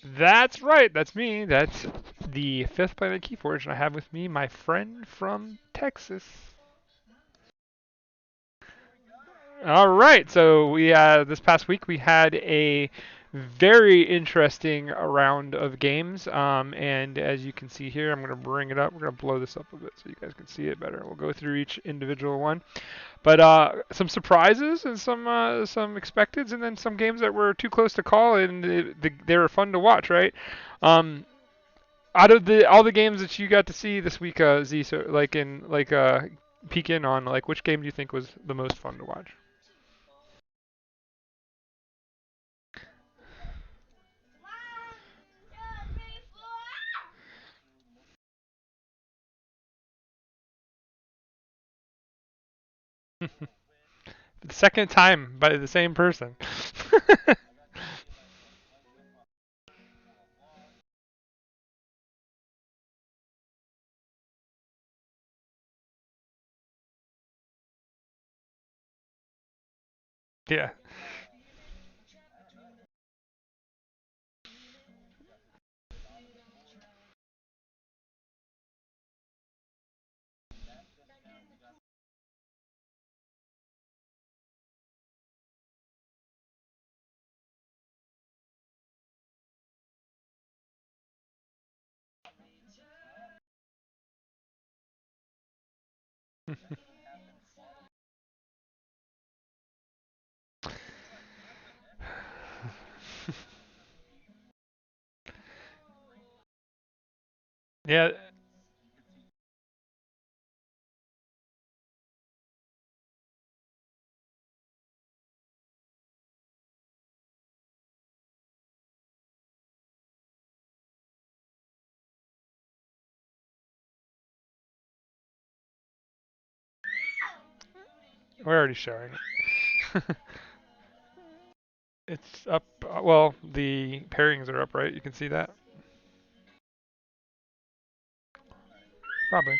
That's right. That's me. That's the fifth planet Keyforge, and I have with me my friend from Texas. All right. So we this past week we had a very interesting round of games. And as you can see here, I'm going to bring it up. We're going to blow this up a bit so you guys can see it better. We'll go through each individual one. But some surprises and some expecteds, and then some games that were too close to call, and they were fun to watch, right? Um, Out of all the games that you got to see this week, Z, so peek in on like which game do you think was the most fun to watch? The second time by the same person. Yeah. Yeah. We're already showing it. It's up. Well, the pairings are up, right? You can see that. Probably.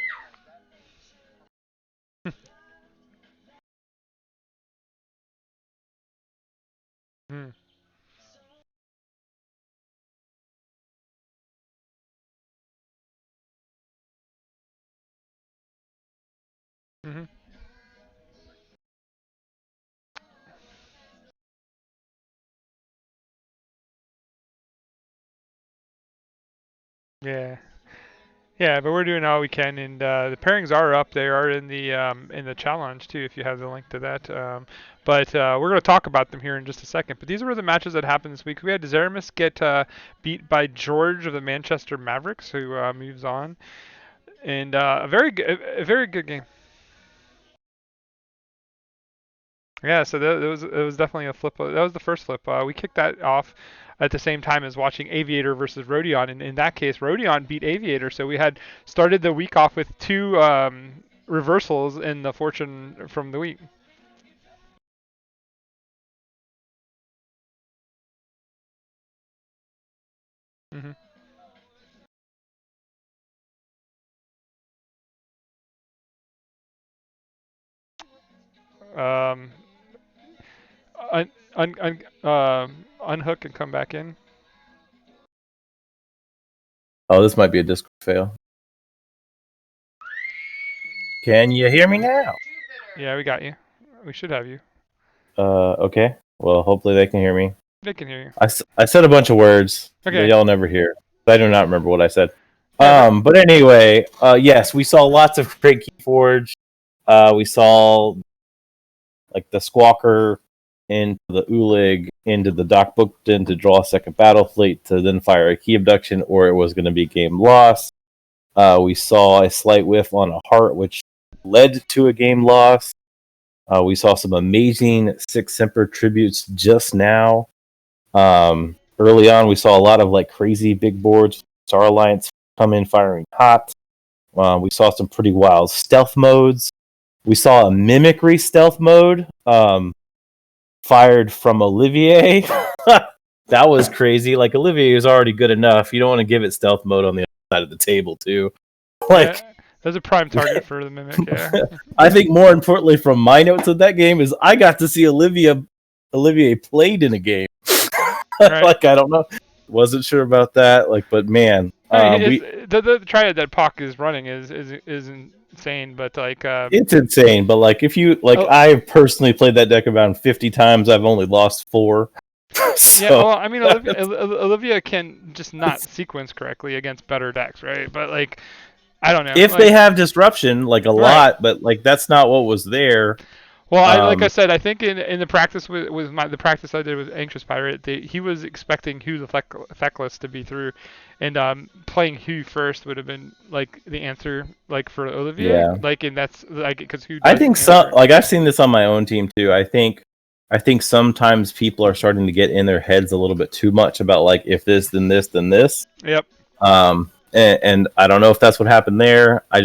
Hmm. Hmm. Yeah. Yeah, but we're doing all we can, and the pairings are up. They are in the challenge too, if you have the link to that. But we're going to talk about them here in just a second. But these were the matches that happened this week. We had Zeramis get beat by George of the Manchester Mavericks, who moves on, and a very good game. Yeah, so it was definitely a flip. That was the first flip. We kicked that off at the same time as watching Aviator versus Rodeon, and in that case, Rodeon beat Aviator. So we had started the week off with two reversals in the fortune from the week. Hmm. Um, un, Unhook and come back in. Oh, this might be a Discord fail. Can you hear me now? Yeah, we got you. We should have you. Okay. Well, hopefully they can hear me. They can hear you. I said a bunch of words that Okay. y'all never hear. I do not remember what I said. Yeah. But anyway, yes, we saw lots of great Keyforge. We saw like the Squawker into the Ulig, into the Doc Bookton to draw a second battle fleet to then fire a key abduction, or it was going to be game loss. We saw a slight whiff on a heart, which led to a game loss. We saw some amazing Six Semper tributes just now. Early on, we saw a lot of like crazy big boards. Star Alliance come in firing hot. We saw some pretty wild stealth modes. We saw a mimicry stealth mode fired from Olivier. That was crazy. Like Olivier is already good enough. You don't want to give it stealth mode on the other side of the table too. Like Yeah. There's a prime target for the mimic. Yeah. I think more importantly from my notes of that game is I got to see Olivier played in a game. Right. Like I don't know. wasn't sure about that. Like, but man, I mean, we the triad that Puck is running is insane, but like it's insane. But like, if you like, oh, I've personally played that deck about 50 times. I've only lost 4. yeah, So well, I mean, Olivia can just not sequence correctly against better decks, right? But like, I don't know, if they like, have disruption, like a right. lot, but like that's not what was there. Well, like I Um, said, I think in the practice with the practice I did with Anxious Pirate, he was expecting Hugh the Feckless to be through, and playing Hugh first would have been like the answer, like for Olivier, yeah, like, and that's like because Hugh I does think so. answer. Like I've seen this on my own team too. I think sometimes people are starting to get in their heads a little bit too much about like if this, then this, then this. Yep. And I don't know if that's what happened there. I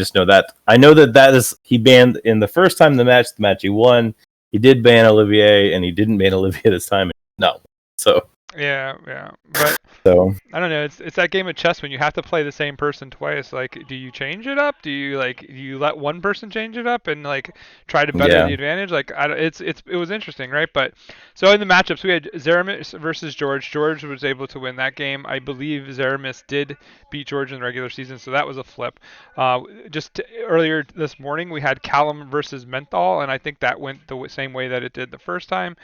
know that is he banned in the first time the match he won. He did ban Olivier, and he didn't ban Olivier this time. No, so Yeah, but so I don't know. It's that game of chess when you have to play the same person twice. Like, do you change it up? Do you let one person change it up and like try to better yeah. the advantage? Like, it was interesting, right? But so in the matchups we had Zeramis versus George. George was able to win that game. I believe Zeramis did beat George in the regular season, so that was a flip. Earlier this morning we had Callum versus Menthol, and I think that went the same way that it did the first time.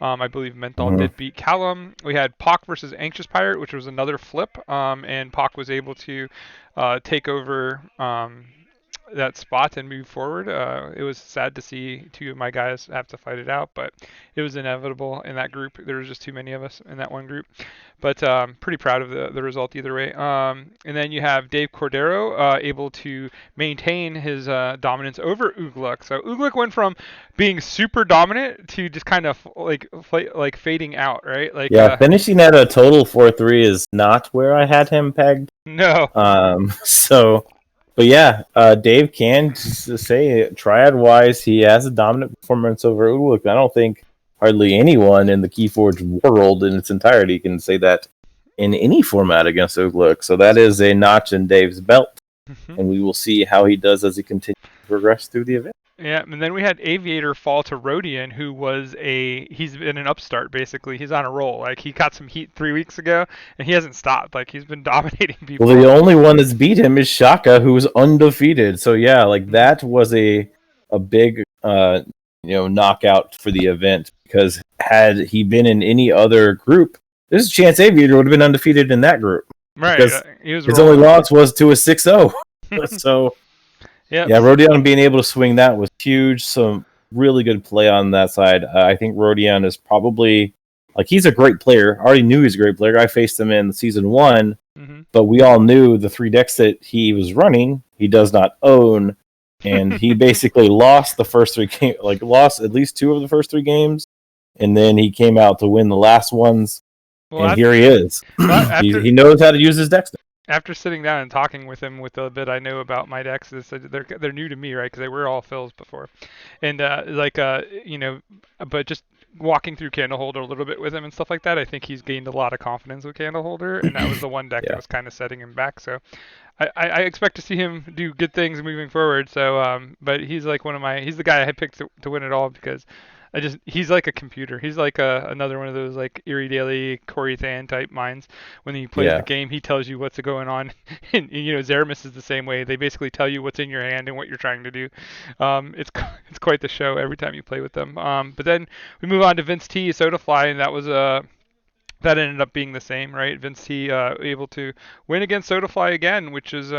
I believe Menthol Mhm. did beat Callum. We had Pock versus Anxious Pirate, which was another flip, and Pock was able to take over that spot and move forward. It was sad to see two of my guys have to fight it out, but it was inevitable in that group. There was just too many of us in that one group. But pretty proud of the result either way. And then you have Dave Cordero able to maintain his dominance over Ugluk. So Ugluk went from being super dominant to just kind of like fading out, right? Like Yeah, finishing at a total 4-3 is not where I had him pegged. no. So, but yeah, Dave can just say triad wise, he has a dominant performance over Ulik. I don't think hardly anyone in the Keyforge world in its entirety can say that in any format against Ulik. So that is a notch in Dave's belt, and we will see how he does as he continues to progress through the event. Yeah, and then we had Aviator fall to Rodeon, who he's been an upstart basically. He's on a roll. Like he got some heat 3 weeks ago, and he hasn't stopped. Like he's been dominating people. Well, the only one that's beat him is Shaka, who was undefeated. So yeah, like that was a big knockout for the event, because had he been in any other group, there's a chance Aviator would have been undefeated in that group. Right, Because he was his rolling. only loss was to a 6-0. So Yep. yeah, Rodeon being able to swing that was huge. Some really good play on that side. I think Rodeon is probably he's a great player. I already knew he's a great player. I faced him in season 1, but we all knew the 3 decks that he was running, he does not own, and he basically lost the first 3 games, lost at least 2 of the first 3 games, and then he came out to win the last ones, and here he is. He knows how to use his decks now. After sitting down and talking with him with the bit I know about my decks, they're new to me, right? Because they were all fills before, and but just walking through Candleholder a little bit with him and stuff like that, I think he's gained a lot of confidence with Candleholder, and that was the one deck that was kind of setting him back. So I expect to see him do good things moving forward. So, but he's like he's the guy I had picked to win it all, because he's like a computer. He's like another one of those like Erie Daily, Corey Than type minds. When he plays the game, he tells you what's going on. And Zeramis is the same way. They basically tell you what's in your hand and what you're trying to do. It's quite the show every time you play with them. But then we move on to Vince T, Sodafly, and that ended up being the same, right? Vince T able to win against Sodafly again, which is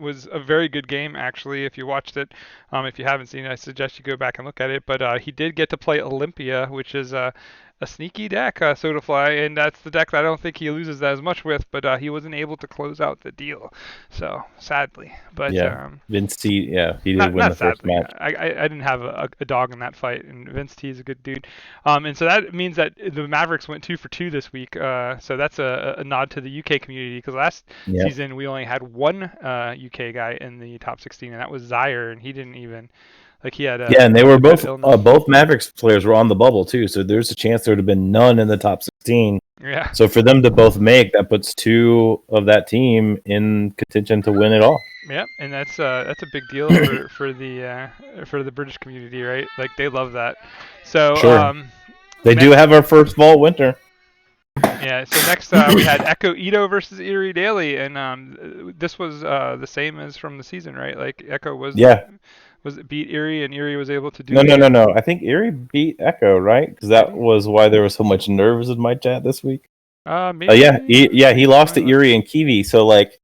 was a very good game actually. If you watched it, if you haven't seen it, I suggest you go back and look at it. But he did get to play Olympia, which is a sneaky deck, Sodafly, and that's the deck that I don't think he loses as much with. But he wasn't able to close out the deal, so sadly. But Vince T, he did win not the first sadly. match. I didn't have a dog in that fight, and Vince T is a good dude. And so that means that the Mavericks went 2 for 2 this week. So that's a nod to the UK community, because last season we only had one UK guy in the top 16, and that was Zaire, and he didn't even he had and they were both Mavericks players were on the bubble too, so there's a chance there would have been none in the top 16. Yeah. So for them to both make, that puts 2 of that team in contention to win it all. Yeah, and that's a big deal for the British community, right? Like they love that. So Sure. They do have our first fall winter. Yeah. So next we had Echo Ito versus Erie Daily, and this was the same as from the season, right? Like Echo Yeah. was it beat Erie, and Erie was able to do No, it no, no, again. no. I think Erie beat Echo, right? Because Did that he? was why there was so much nerves in my chat this week. Yeah, Maybe. yeah, he lost Let to me look. Erie and Kiwi. So like,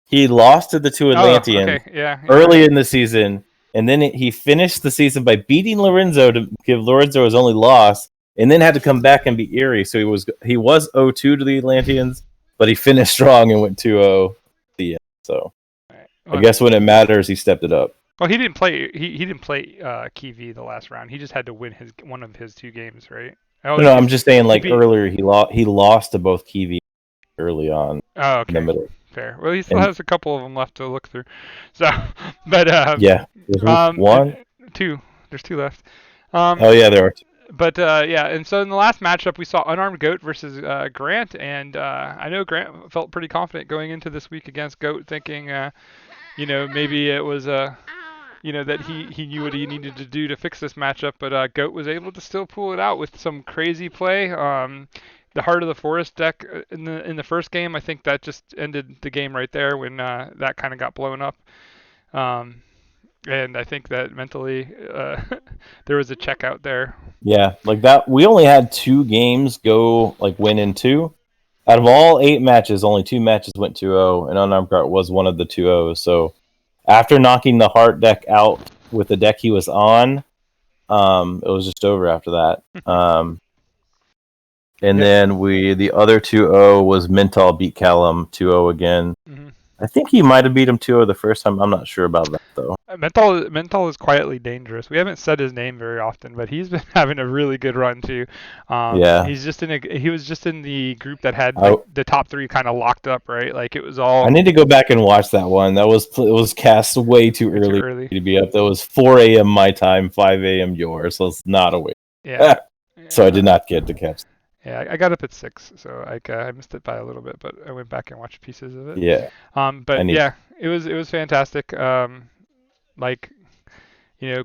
he lost to the two Oh, Atlanteans okay. Yeah, you're right. early in the season, and then he finished the season by beating Lorenzo to give Lorenzo his only loss, and then had to come back and beat Erie. So he was 0-2 to the Atlanteans, but he finished strong and went 2-0 at the end. So I Well, guess when it matters, he stepped it up. well, he didn't play. He didn't play Kiwi the last round. He just had to win his one of his two games, right? Oh, No, I'm just saying, he like beat. earlier, he lost to both Kiwi early on Oh, in the okay. middle, Fair. Well, he still and has a couple of them left to look through. So, but yeah, there's and one. two. There's two left. Oh yeah, there are. But yeah, and so in the last matchup, we saw Unarmed Goat versus Grant, and I know Grant felt pretty confident going into this week against Goat, thinking, maybe it was that he knew what he needed to do to fix this matchup, but Goat was able to still pull it out with some crazy play. The Heart of the Forest deck in the first game, I think that just ended the game right there when that kind of got blown up. Um, and I think that mentally there was a check out there. Yeah, like that. We only had 2 games go like win in two. Out of all 8 matches, only 2 matches went 2-0, and Unarmed Guard was one of the 2-0s. So after knocking the Heart deck out with the deck he was on, it was just over after that. And Yeah. then the other 2-0 was Menthol beat Callum 2-0 again. Hmm. I think he might have beat him 2-0 the first time. I'm not sure about that though. Menthol is quietly dangerous. We haven't said his name very often, but he's been having a really good run too. Yeah, He was just in the group that had I like the top three kind of locked up, right? Like it was I all need to go back and watch that one. It was cast way too way too early early. to be up. That was 4 a.m. my time, 5 a.m. yours, so it's not awake. Yeah. So I did Yeah. not get to catch. Yeah, I got up at 6, so I missed it by a little bit, but I went back and watched pieces of it. Yeah, I But need. yeah, it was fantastic. Like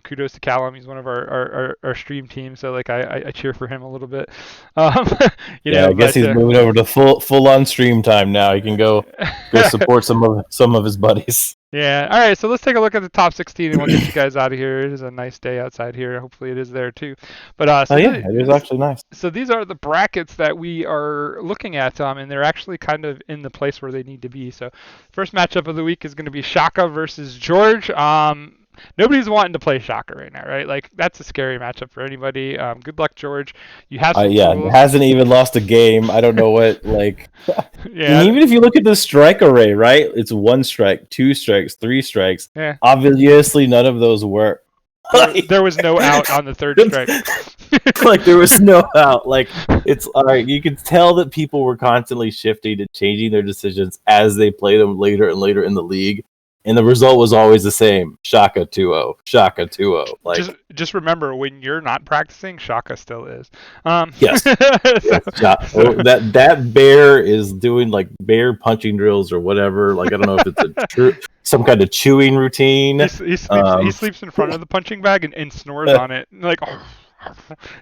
kudos to Callum. He's one of our stream team, so like I cheer for him a little bit. Um, Yeah, I guess but he's moving over to full on stream time now. He can go support some of his buddies. yeah. All right, so let's take a look at the top 16, and we'll get you guys out of here. It is a nice day outside here. Hopefully, it is there too. But Oh yeah, it is actually nice. so these are the brackets that we are looking at, and they're actually kind of in the place where they need to be. So, first matchup of the week is going to be Shaka versus George. Nobody's wanting to play Shaka right now, right? Like that's a scary matchup for anybody. Good luck, George. You have some Yeah, tools. hasn't even lost a game. I don't know what like. And Yeah, even if you look at the strike array, right? It's 1 strike, 2 strikes, 3 strikes. yeah. Obviously, none of those work. There was no out on the third strike. Like there was no out. Like it's all right. You can tell that people were constantly shifting and changing their decisions as they play them later and later in the league, and the result was always the same: Shaka 2-0, Shaka 2-0. just Like just remember when you're not practicing, Shaka still is. yes, yes, that bear is doing like bear punching drills or whatever. Like I don't know if it's some kind of chewing routine. he sleeps in front of the punching bag and snores on it, like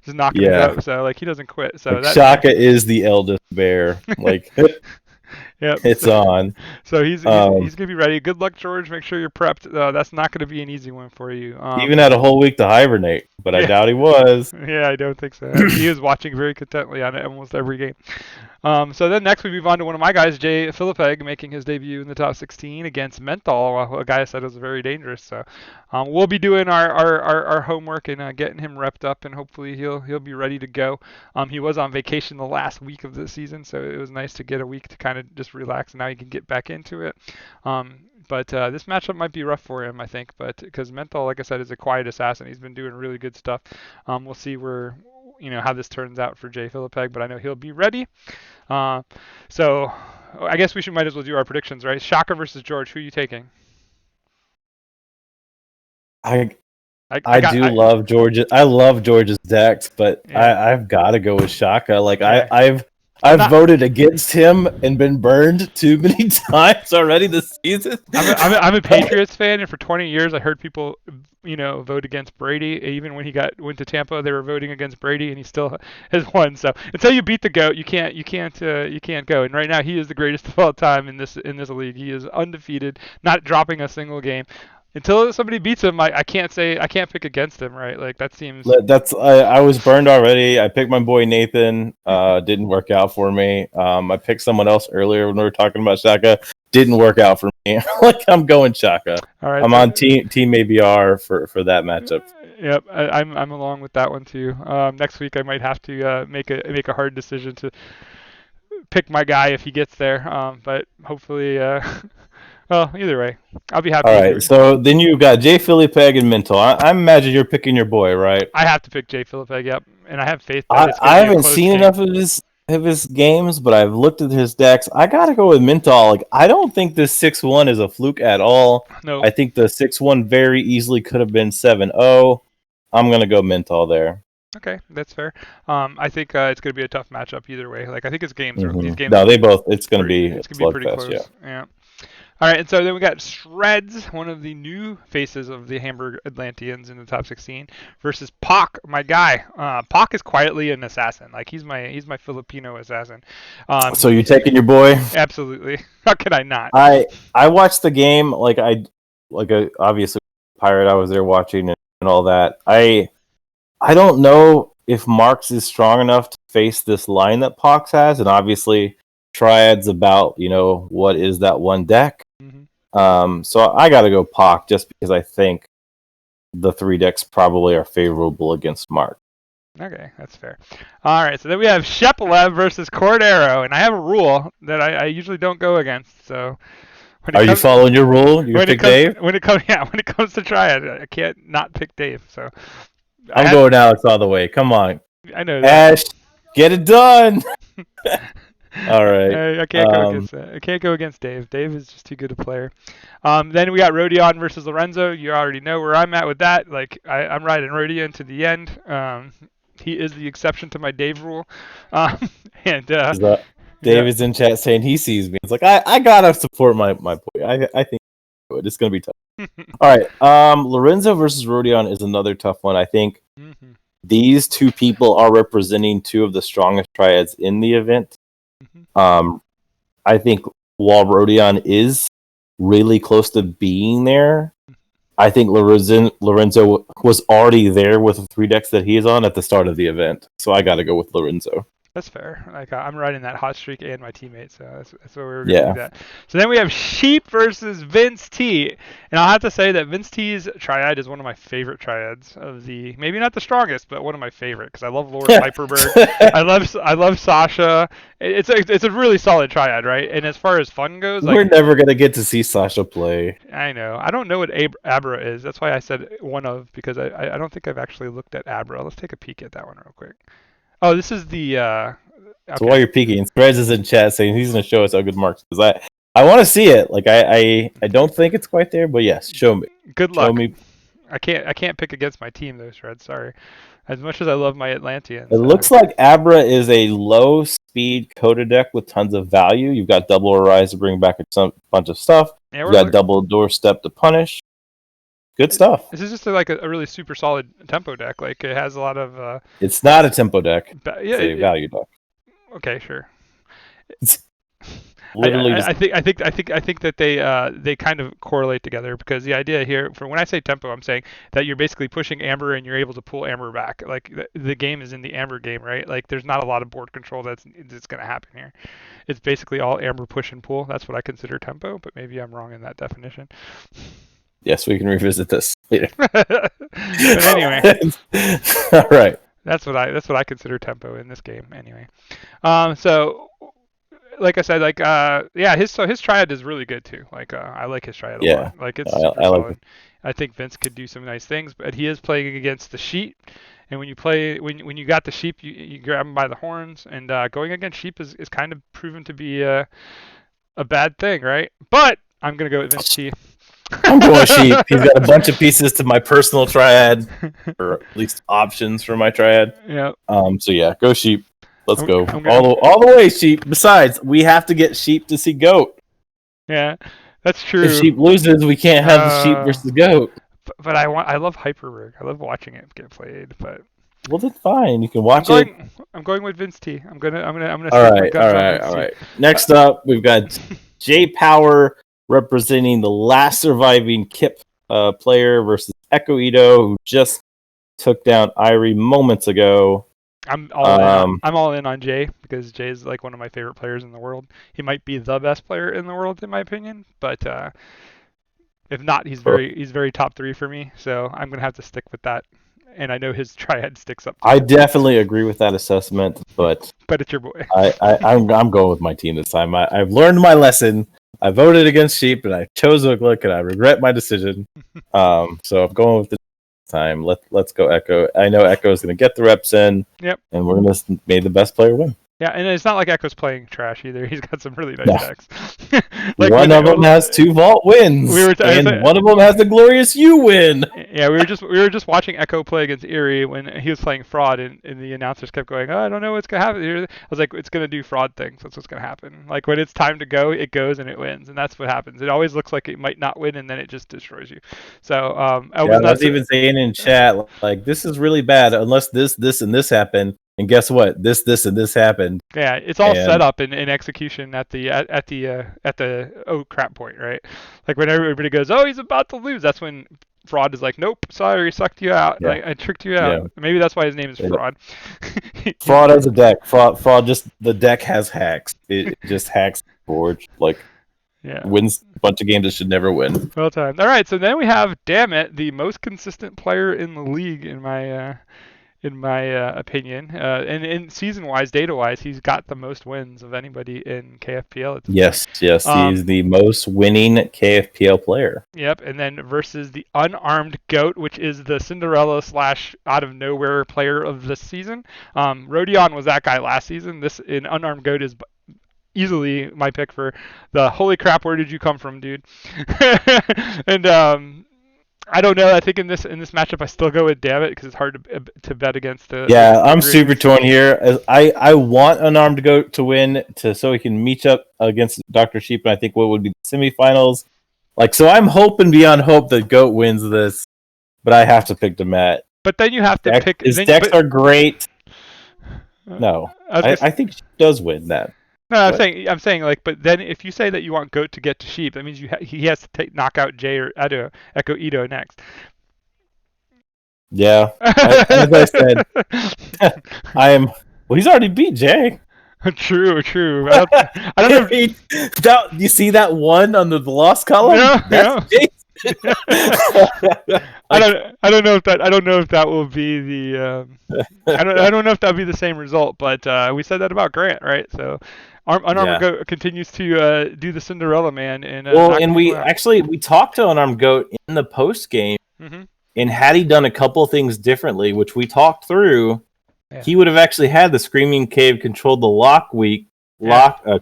just knocking it Yeah, up. So like he doesn't quit. So like that Shaka is the eldest bear. Like yep. it's on. So he's Um, gonna be ready. Good luck, George. Make sure you're prepped. That's not gonna be an easy one for you. he even had a whole week to hibernate, but I Yeah. doubt he was. Yeah, I don't think so. He was watching very contently on almost every game. So then next we move on to one of my guys, Jay Philippeg, making his debut in the top 16 against Menthol, a guy I said was very dangerous. So we'll be doing our homework and getting him repped up, and hopefully he'll be ready to go. He was on vacation the last week of the season, so it was nice to get a week to kind of just relax, and now he can get back into it. But this matchup might be rough for him, I think. But because Menthol, like I said, is a quiet assassin, he's been doing really good stuff. We'll see how this turns out for Jay Philippeg, but I know he'll be ready. So I guess we might as well do our predictions, right? Shaka versus George. Who are you taking? I I, I I got. do love Georgia. I love Georgia's decks, but Yeah. I've got to go with Shaka. Like Yeah. I've I've voted against him and been burned too many times already this season. I'm a Patriots fan, and for 20 years I heard people, vote against Brady. Even when he went to Tampa, they were voting against Brady, and he still has won. So until you beat the goat, you can't go. And right now, he is the greatest of all time in this league. He is undefeated, not dropping a single game. Until somebody beats him, I can't pick against him, right? Like that seems. I was burned already. I picked my boy Nathan. Didn't work out for me. I picked someone else earlier when we were talking about Shaka. Didn't work out for me. Like I'm going Shaka. All right, I'm on team ABR for that matchup. Yep, I'm along with that one too. Next week I might have to make a hard decision to pick my guy if he gets there. But hopefully, well, either way, I'll be happy. All right, so then you got J. Philipeg and Menthol. I imagine you're picking your boy, right? I have to pick J. Philipeg, yep, and I have faith I that it's going to be a haven't close seen game. enough of his games, but I've looked at his decks. I gotta go with Menthol. Like I don't think this 6-1 is a fluke at all. No, I think the 6-1 very easily could have been 7-0. I'm gonna go Menthol there. okay, that's fair. I think it's going to be a tough matchup either way. Like I think these games are No, they both. It's gonna be it's going to be pretty close. Yeah. All right, and so then we got Shreds, one of the new faces of the Hamburg Atlanteans in the top 16, versus Pac, my guy. Pac is quietly an assassin. Like he's my Filipino assassin. So you're taking your boy? Absolutely. How could I not? I watched the game. Obviously Pirate. I was there watching and all that. I don't know if Marks is strong enough to face this line that Pox has, and obviously Triad's about what is that one deck. Mm-hmm. So I got to go Pock just because I think the 3 decks probably are favorable against Mark. Okay, that's fair. All right, so then we have Shepelev versus Cordero, and I have a rule that I usually don't go against. So, are you following your rule? You pick Dave? When it comes to Triad, I can't not pick Dave. So I'm going Alex all the way. Come on, I know that. Ash, get it done. All right. I can't go against that. I can't go against Dave. Dave is just too good a player. Then we got Rodeon versus Lorenzo. You already know where I'm at with that. Like I'm riding Rodeon to the end. He is the exception to my Dave rule. And Dave is in chat saying he sees me. It's like I gotta support my boy. I think it's gonna be tough. All right. Lorenzo versus Rodeon is another tough one. I think these two people are representing 2 of the strongest triads in the event. I think while Rodeon is really close to being there, I think Lorenzo was already there with the 3 decks that he is on at the start of the event. So I got to go with Lorenzo. That's fair. Like I'm riding that hot streak and my teammates, so that's what we were going to do that. So then we have Sheep versus Vince T, and I'll have to say that Vince T's triad is one of my favorite triads of the maybe not the strongest, but one of my favorite because I love Lord Viperberg. I love Sasha. It's a really solid triad, right? And as far as fun goes, we're never gonna get to see Sasha play. I know. I don't know what Abra is. That's why I said one of because I don't think I've actually looked at Abra. Let's take a peek at that one real quick. Oh, this is the. Okay. So while you're peeking, Threads is in chat saying he's going to show us how good Mark's because I want to see it. Like I don't think it's quite there, but yes, show me. Good luck. Show me. I can't pick against my team though, Shred. Sorry. As much as I love my Atlanteans. It looks like Abra is a low speed Coda deck with tons of value. You've got double Arise to bring back a bunch of stuff. Yeah, you've got double Doorstep to punish. Good stuff. This is just like a really super solid tempo deck. Like it has a lot of. It's not a tempo deck. It's a value deck. Okay, sure. It's literally. I think that they kind of correlate together because the idea here, for when I say tempo, I'm saying that you're basically pushing Amber and you're able to pull Amber back. Like the game is in the Amber game, right? Like there's not a lot of board control that's going to happen here. It's basically all Amber push and pull. That's what I consider tempo, but maybe I'm wrong in that definition. Yes, we can revisit this later. But anyway, all right. That's what I consider tempo in this game. Anyway, so like I said, like his triad is really good too. Like I like his triad a lot. Like it's super solid. Like I think Vince could do some nice things, but he is playing against the sheep. And when you got the sheep, you grab them by the horns. And going against sheep is kind of proven to be a bad thing, right? But I'm gonna go with Vince T. I'm going sheep. He's got a bunch of pieces to my personal triad, or at least options for my triad. Yeah. So yeah, go sheep. Let's go I'm all the way, sheep. Besides, we have to get sheep to see goat. yeah, that's If true. sheep loses, we can't have the sheep versus goat. But I love Hyperberg. I love watching it get played. But Well, that's fine. You can watch it. I'm going with Vince T. I'm gonna All stake my right, all guns on right, Vince all T. right. Next up, we've got J Power representing the last surviving KIP player versus Echo Ito, who just took down Irie moments ago. I'm all in. I'm all in on Jay because Jay is like one of my favorite players in the world. He might be the best player in the world in my opinion, but if not, he's very top three for me. So I'm gonna have to stick with that. And I know his triad sticks up too. I definitely agree with that assessment, but But it's your boy. I'm going with my team this time. I've learned my lesson. I voted against sheep, and I chose Oakland, and I regret my decision. So I'm going with this time. Let's go Echo. I know Echo is going to get the reps in. Yep. And we're going to make the best player win. Yeah, and it's not like Echo's playing trash either. He's got some really nice decks. Like one of them has 2 vault wins, and one of them has the glorious U win. Yeah, we were just watching Echo play against Erie when he was playing fraud, and the announcers kept going, "Oh, I don't know what's gonna happen here." I was like, "It's gonna do fraud things. That's what's gonna happen. Like when it's time to go, it goes and it wins, and that's what happens. It always looks like it might not win, and then it just destroys you." So I was even saying in chat, like, this is really bad unless this, and this happen. And guess what? This, and this happened. Yeah, it's all set up in execution at the oh crap point, right? Like when everybody goes, "Oh, he's about to lose," that's when fraud is like, "Nope, sorry, sucked you out. Yeah. Like I tricked you out." Yeah. Maybe that's why his name is Fraud. Fraud has a deck. Fraud just the deck has hacks. It just hacks the board. Like wins a bunch of games it should never win. Well timed. All right, so then we have, damn it, the most consistent player in the league in my opinion, and in season-wise, data-wise, he's got the most wins of anybody in KFPL at this point. Yes, he's the most winning KFPL player. Yep, and then versus the unarmed GOAT, which is the Cinderella / out-of-nowhere player of this season. Rodeon was that guy last season. This in unarmed GOAT is easily my pick for the holy crap, where did you come from, dude? And I don't know. I think in this matchup, I still go with Dammit because it's hard to bet against the. Yeah, I'm super torn here. I want Unarmed Goat to win so he can meet up against Dr. Sheep, and I think what would be the semifinals. Like, so I'm hoping beyond hope that Goat wins this, but I have to pick Dammit. But then you have to pick. His decks are great. No, I think Sheep does win that. No, I'm saying like, but then if you say that you want Goat to get to Sheep, that means he has to knock out Jay or Echo Ito next. Yeah, as I said, I am. Well, he's already beat Jay. True. I don't know. You see that one on the loss column? Yeah, that's Jay. I don't know if that will be the. I don't know if that'll be the same result, but we said that about Grant, right? So. Unarmed Goat continues to do the Cinderella man. And we talked to Unarmed Goat in the post game, and had he done a couple things differently, which we talked through, he would have actually had the Screaming Cave control the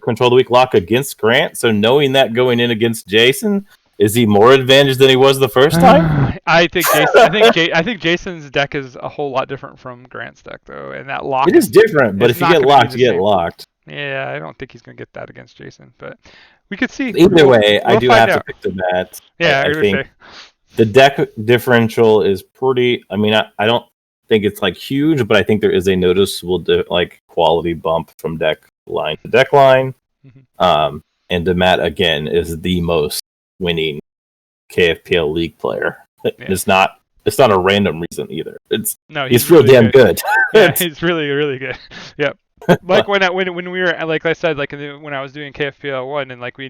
control the weak lock against Grant. So knowing that going in against Jason, is he more advantaged than he was the first time? I think Jason's deck is a whole lot different from Grant's deck though, and that lock. It is different, but if you get locked, you get locked. Yeah, I don't think he's going to get that against Jason, but we could see. Either way, I do have to pick the Dammit. Yeah, I think the deck differential is pretty. I mean, I don't think it's like huge, but I think there is a noticeable quality bump from deck line to deck line. And Dammit again is the most winning KFPL League player. It's not a random reason either. He's real damn good. Yeah, he's really, really good. Yep. Like when we were, like I said, like when I was doing KFPL 1 and like we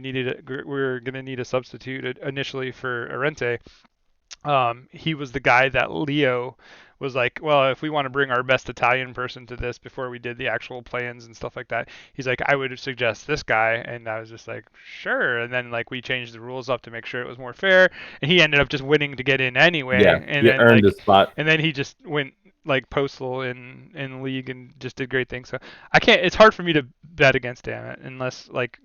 were gonna need a substitute initially for Arente. He was the guy that Leo was like, well, if we want to bring our best Italian person to this before we did the actual plans and stuff like that, he's like, I would suggest this guy, and I was just like, sure. And then like we changed the rules up to make sure it was more fair, and he ended up just winning to get in anyway. Yeah, and then earned his spot. And then he just went like postal in league and just did great things. So I can't. It's hard for me to bet against Dammit unless like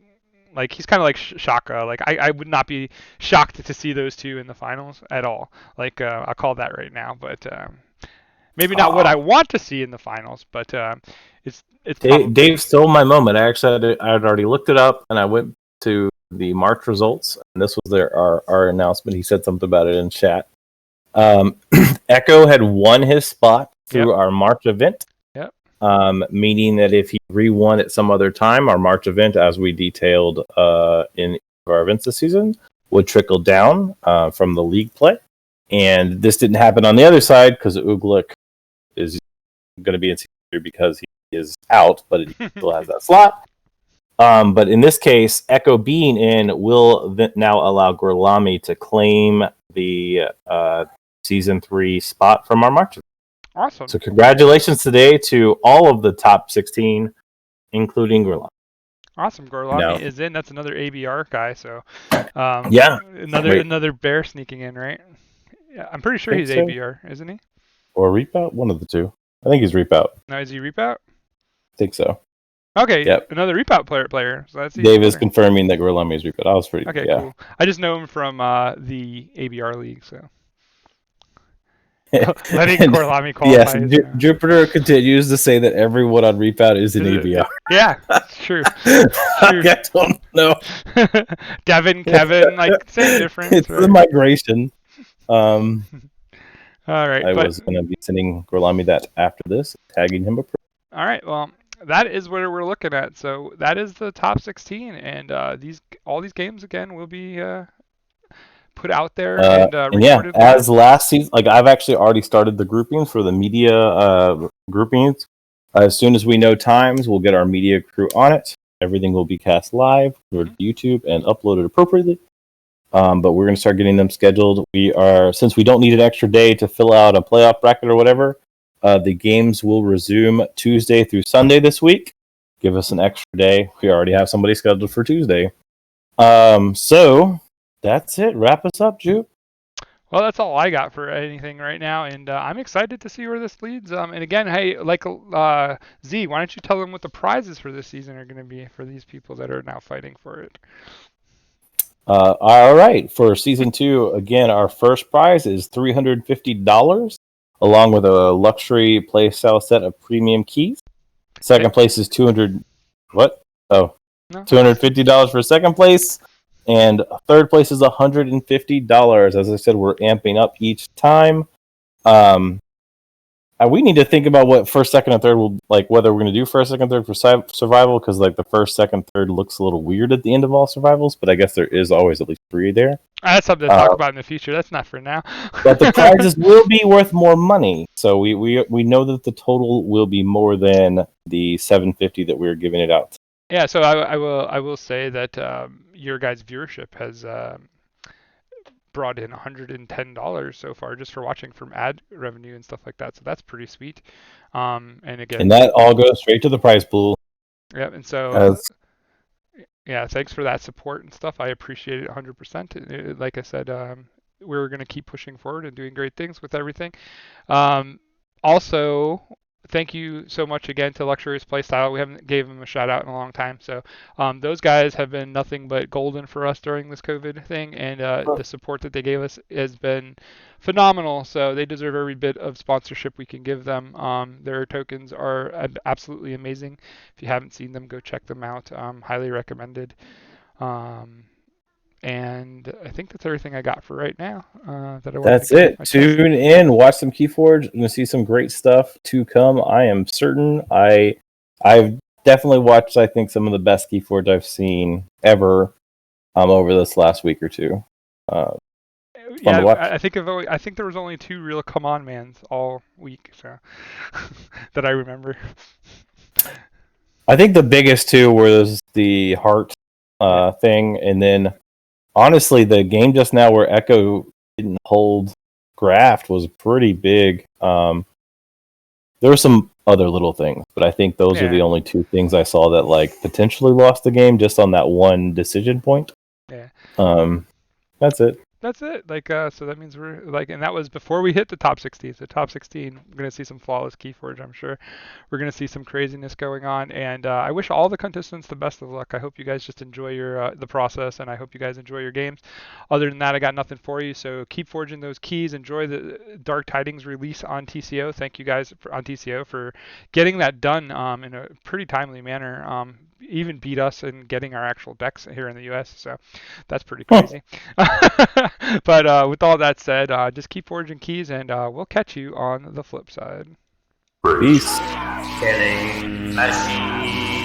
he's kind of like Shaka. Like I would not be shocked to see those two in the finals at all. Like I'll call that right now. But Maybe not what I want to see in the finals, but it's probably. Dave stole my moment. I actually I'd already looked it up, and I went to the March results, and this was our announcement. He said something about it in chat. Echo had won his spot through our March event. Yep. Meaning that if he re-won at some other time, our March event, as we detailed in our events this season, would trickle down from the league play. And this didn't happen on the other side because Uglik is going to be in season because he is out, but he still has that slot. But in this case, Echo being in will now allow Gorlami to claim the season 3 spot from our March. Awesome. So congratulations today to all of the top 16, including Gorlami. Awesome. Gorlami is in. That's another ABR guy. So another bear sneaking in, right? Yeah, I'm pretty sure he's so. ABR, isn't he? Or Reap Out? One of the two. I think he's Reap Out. No, is he Reap Out? I think so. Okay, another Reap Out player. So that's Dave is confirming that Gorlami is Reap Out. I was pretty cool. I just know him from the ABR league, so. Letting Gorlami qualify. Yes, Jupiter continues to say that everyone on Reap Out is in ABR. Yeah, it's true. I don't know. Devin, Kevin, same difference. It's the migration. All right. I was going to be sending Gorlami that after this, tagging him. All right. Well, that is what we're looking at. So that is the top 16, and all these games again will be put out there and recorded. As last season, I've actually already started the groupings for the media groupings. As soon as we know times, we'll get our media crew on it. Everything will be cast live for YouTube and uploaded appropriately. But we're going to start getting them scheduled. Since we don't need an extra day to fill out a playoff bracket or whatever, the games will resume Tuesday through Sunday this week. Give us an extra day. We already have somebody scheduled for Tuesday. So that's it. Wrap us up, Jupe. Well, that's all I got for anything right now, and I'm excited to see where this leads. And again, hey, Z, why don't you tell them what the prizes for this season are going to be for these people that are now fighting for it? All right. For season 2, again, our first prize is $350, along with a luxury playstyle set of premium keys. Second place is $250 for second place. And third place is $150. As I said, we're amping up each time. We need to think about what first, second, and third will whether we're going to do first, second, third for survival, because the first, second, third looks a little weird at the end of all survivals. But I guess there is always at least 3 there. That's something to talk about in the future. That's not for now. But the prizes will be worth more money, so we know that the total will be more than the $750 that we're giving it out. Yeah, so I will say that your guys' viewership has brought in $110 so far just for watching from ad revenue and stuff like that. So that's pretty sweet. And again, and that all goes straight to the prize pool. Yeah, and so thanks for that support and stuff. I appreciate it 100%. Like I said, we're going to keep pushing forward and doing great things with everything. Also, thank you so much again to Luxurious Playstyle. We haven't gave them a shout out in a long time. So those guys have been nothing but golden for us during this COVID thing, and the support that they gave us has been phenomenal. So they deserve every bit of sponsorship we can give them. Their tokens are absolutely amazing. If you haven't seen them, go check them out. Highly recommended. And I think that's everything I got for right now. That's it. Tune in, watch some Keyforge. You're gonna see some great stuff to come. I am certain. I've definitely watched, I think, some of the best Keyforge I've seen ever over this last week or two. I think there was only 2 real come on mans all week, so that I remember. I think the biggest 2 was the heart thing, and then honestly, the game just now where Echo didn't hold Graft was pretty big. There were some other little things, but I think those are the only 2 things I saw that potentially lost the game just on that one decision point. Yeah. That's it. That's it. Like, so that means we're like, and that was before we hit the top 16. So top 16, we're gonna see some flawless Keyforge, I'm sure. We're gonna see some craziness going on, and I wish all the contestants the best of luck. I hope you guys just enjoy your the process, and I hope you guys enjoy your games. Other than that, I got nothing for you. So keep forging those keys. Enjoy the Dark Tidings release on TCO. Thank you guys on TCO for getting that done in a pretty timely manner. Even beat us in getting our actual decks here in the U.S. So that's pretty crazy. But with all that said, just keep forging keys, and we'll catch you on the flip side. Peace. Kidding. Nice.